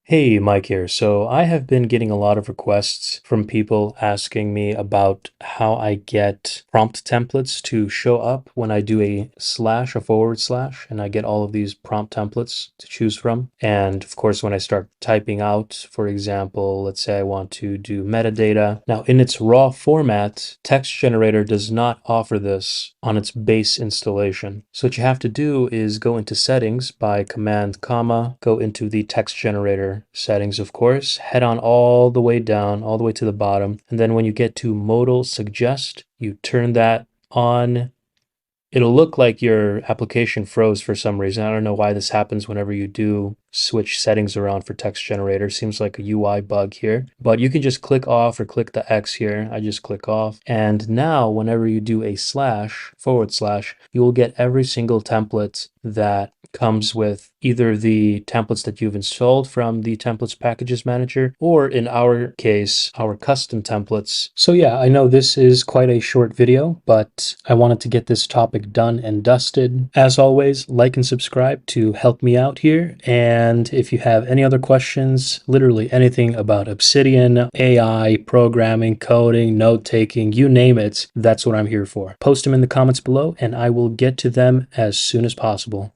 Hey, Mike here. So I have been getting a lot of requests from people asking me about how I get prompt templates to show up when I do a slash, a forward slash, and I get all of these prompt templates to choose from. And of course, when I start typing out, for example, let's say I want to do metadata. Now, in its raw format, text generator does not offer this on its base installation. So what you have to do is go into settings by command comma, go into the text generator settings, of course, head on all the way down, all the way to the bottom. And then when you get to modal suggest, you turn that on. It'll look like your application froze for some reason. I don't know why this happens whenever you do switch settings around for text generator. Seems like a UI bug here, but you can just click off or click the X here. I just click off. And now whenever you do a slash, forward slash, you will get every single template that comes with either the templates that you've installed from the templates packages manager, or in our case, our custom templates. So yeah, I know this is quite a short video, but I wanted to get this topic done and dusted. As always, like and subscribe to help me out here. And if you have any other questions, literally anything about Obsidian, AI, programming, coding, note-taking, you name it, that's what I'm here for. Post them in the comments below and I will get to them as soon as possible.